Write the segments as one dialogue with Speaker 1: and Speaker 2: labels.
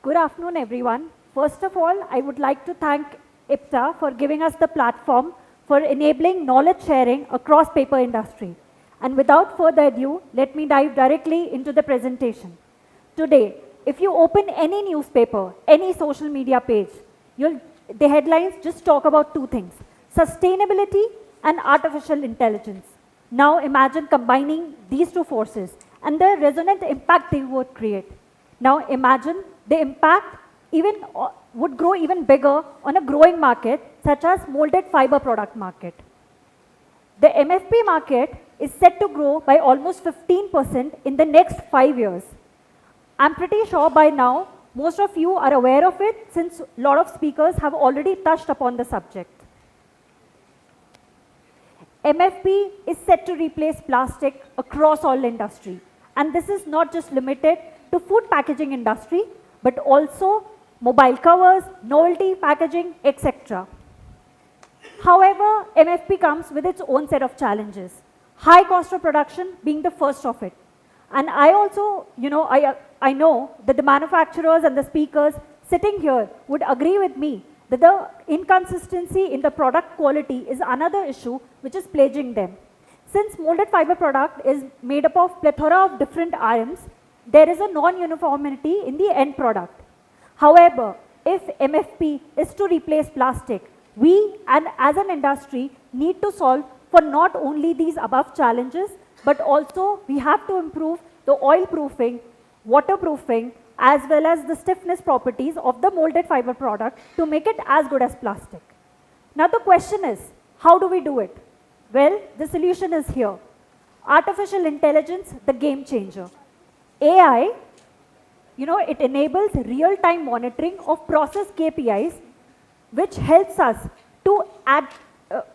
Speaker 1: Good afternoon, everyone. First of all, I would like to thank IPTA for giving us the platform for enabling knowledge sharing across paper industry. And without further ado, let me dive directly into the presentation. Today, if you open any newspaper, any social media page, the headlines just talk about two things, sustainability and artificial intelligence. Now imagine combining these two forces and the resonant impact they would create. Now imagine the impact would grow even bigger on a growing market such as molded fiber product market. The MFP market is set to grow by almost 15% in the next 5 years. I'm pretty sure by now most of you are aware of it since a lot of speakers have already touched upon the subject. MFP is set to replace plastic across all industry, and this is not just limited to food packaging industry but also mobile covers, novelty packaging, etc. However, MFP comes with its own set of challenges, high cost of production being the first of it. And I also, I know that the manufacturers and the speakers sitting here would agree with me that the inconsistency in the product quality is another issue which is plaguing them. Since molded fiber product is made up of plethora of different items, there is a non-uniformity in the end product. However, if MFP is to replace plastic, we and as an industry need to solve for not only these above challenges, but also we have to improve the oil proofing, waterproofing, as well as the stiffness properties of the molded fiber product to make it as good as plastic. Now the question is, how do we do it? Well, the solution is here. Artificial intelligence, the game changer. AI, it enables real-time monitoring of process KPIs, which helps us to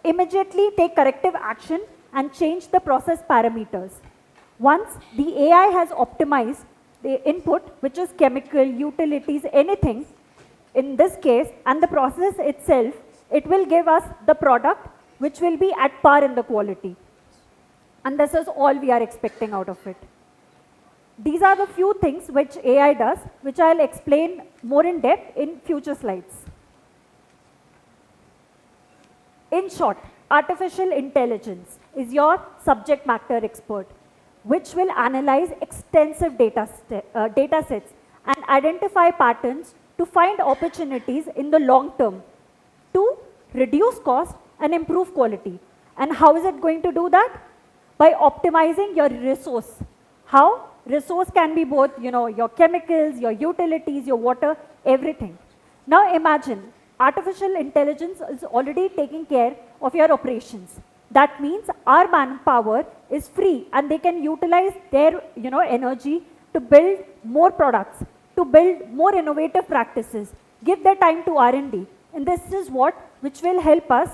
Speaker 1: immediately take corrective action and change the process parameters. Once the AI has optimized the input, which is chemical, utilities, anything, in this case, and the process itself, it will give us the product which will be at par in the quality. And this is all we are expecting out of it. These are the few things which AI does, which I'll explain more in depth in future slides. In short, artificial intelligence is your subject matter expert, which will analyze extensive data sets and identify patterns to find opportunities in the long term to reduce cost and improve quality. And how is it going to do that? By optimizing your resource. How? Resource can be both, your chemicals, your utilities, your water, everything. Now imagine, artificial intelligence is already taking care of your operations. That means our manpower is free and they can utilize their energy to build more products, to build more innovative practices, give their time to R&D. And this is which will help us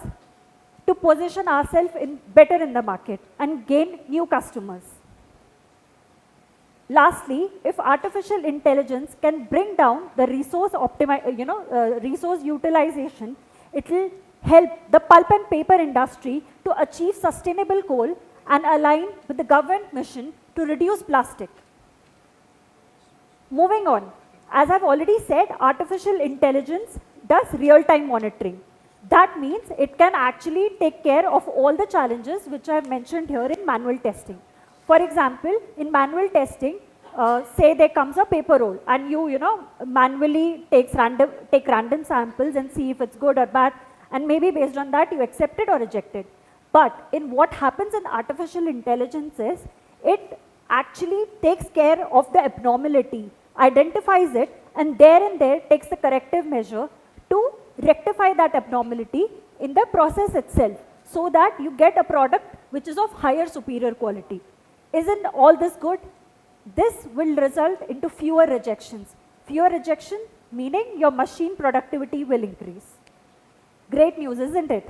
Speaker 1: to position ourselves better in the market and gain new customers. Lastly, if artificial intelligence can bring down the resource resource utilization, it will help the pulp and paper industry to achieve sustainable goal and align with the government mission to reduce plastic. Moving on, as I've already said, artificial intelligence does real-time monitoring. That means it can actually take care of all the challenges which I've mentioned here in manual testing. For example, in manual testing, say there comes a paper roll and you manually take random samples and see if it's good or bad, and maybe based on that you accept it or reject it. But in what happens in artificial intelligence is it actually takes care of the abnormality, identifies it, and there takes the corrective measure to rectify that abnormality in the process itself so that you get a product which is of higher superior quality. Isn't all this good? This will result into fewer rejections. Fewer rejection meaning your machine productivity will increase. Great news, isn't it?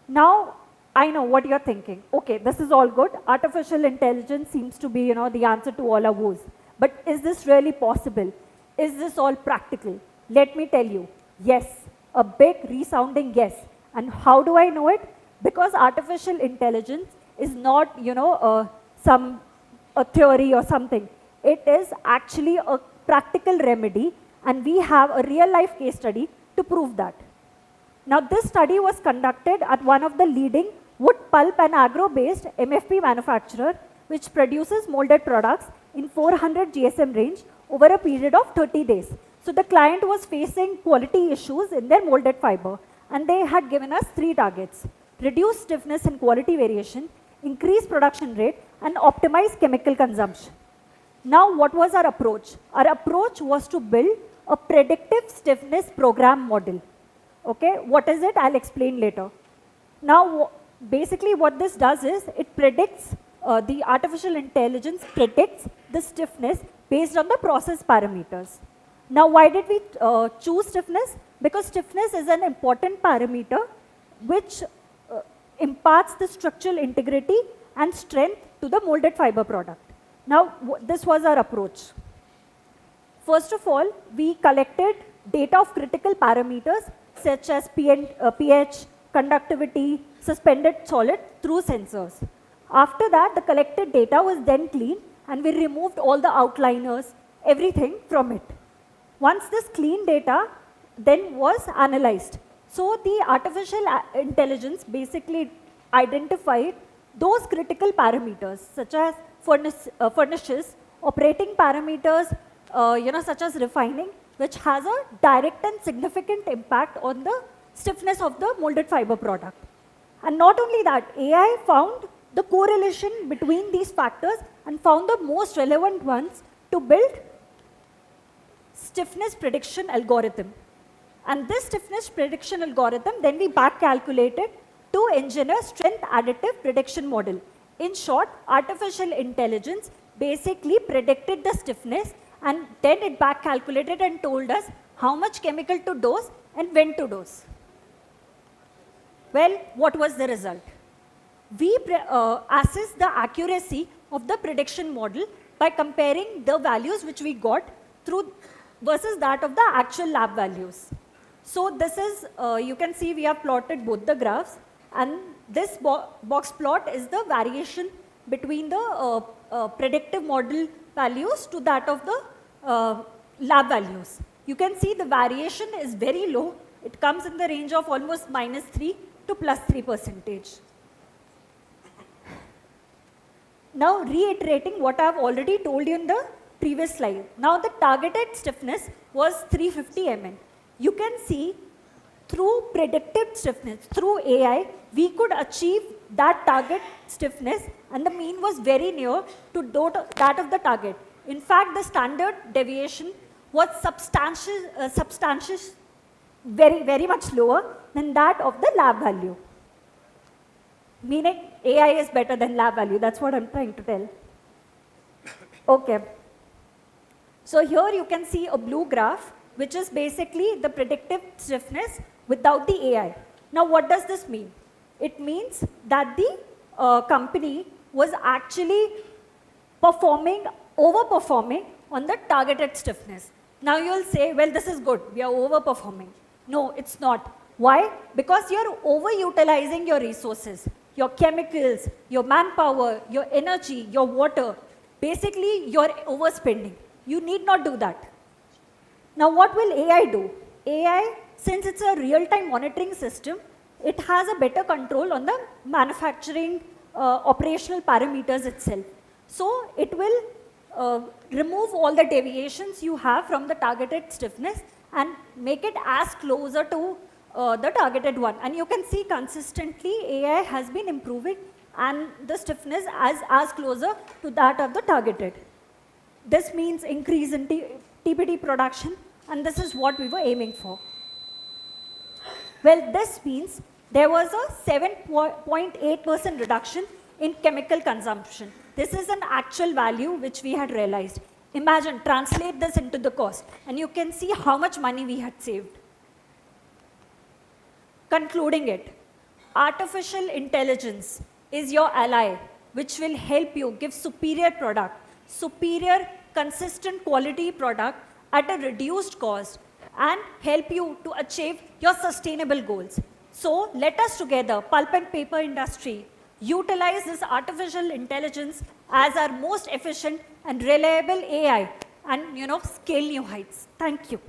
Speaker 1: Now, I know what you're thinking. Okay, this is all good. Artificial intelligence seems to be, the answer to all our woes. But is this really possible? Is this all practical? Let me tell you, yes, a big resounding yes. And how do I know it? Because artificial intelligence is not, a theory or something. It is actually a practical remedy, and we have a real-life case study to prove that. Now, this study was conducted at one of the leading wood pulp and agro-based MFP manufacturer, which produces molded products in 400 GSM range over a period of 30 days. So the client was facing quality issues in their molded fiber, and they had given us 3 targets: reduce stiffness and quality variation, increase production rate, and optimize chemical consumption. Now, what was our approach? Our approach was to build a predictive stiffness program model. Okay, what is it? I'll explain later. Now, basically what this does is it predicts, the artificial intelligence predicts the stiffness based on the process parameters. Now, why did we choose stiffness? Because stiffness is an important parameter which imparts the structural integrity and strength to the molded fiber product. Now, this was our approach. First of all, we collected data of critical parameters such as pH, conductivity, suspended solid through sensors. After that, the collected data was then cleaned, and we removed all the outliners, everything from it. Once this clean data then was analyzed, so the artificial intelligence basically identified those critical parameters such as furnaces, operating parameters, such as refining, which has a direct and significant impact on the stiffness of the molded fiber product. And not only that, AI found the correlation between these factors and found the most relevant ones to build stiffness prediction algorithm. And this stiffness prediction algorithm then we back calculated to engineer strength additive prediction model. In short, artificial intelligence basically predicted the stiffness, and then it back calculated and told us how much chemical to dose and when to dose. Well, what was the result? We assessed the accuracy of the prediction model by comparing the values which we got through versus that of the actual lab values. So this is, you can see we have plotted both the graphs, and this box plot is the variation between the predictive model values to that of the lab values. You can see the variation is very low. It comes in the range of almost -3 to +3%. Now, reiterating what I have already told you in the previous slide. Now, the targeted stiffness was 350 mm. You can see through predictive stiffness, through AI, we could achieve that target stiffness, and the mean was very near to that of the target. In fact, the standard deviation was very much lower than that of the lab value. Meaning AI is better than lab value. That's what I'm trying to tell. Okay. So here you can see a blue graph, which is basically the predictive stiffness without the AI. Now, what does this mean? It means that the company was actually overperforming on the targeted stiffness. Now, you'll say, well, this is good. We are overperforming. No, it's not. Why? Because you're overutilizing your resources, your chemicals, your manpower, your energy, your water. Basically, you're overspending. You need not do that. Now, what will AI do? AI, since it's a real-time monitoring system, it has a better control on the manufacturing operational parameters itself. So, it will remove all the deviations you have from the targeted stiffness and make it as closer to the targeted one. And you can see consistently AI has been improving, and the stiffness as closer to that of the targeted. This means increase in TPD production, and this is what we were aiming for. Well, this means there was a 7.8% reduction in chemical consumption. This is an actual value which we had realized. Imagine, translate this into the cost, and you can see how much money we had saved. Concluding it, artificial intelligence is your ally, which will help you give superior product, superior consistent quality product at a reduced cost, and help you to achieve your sustainable goals. So let us together, pulp and paper industry, utilize this artificial intelligence as our most efficient and reliable AI and scale new heights. Thank you.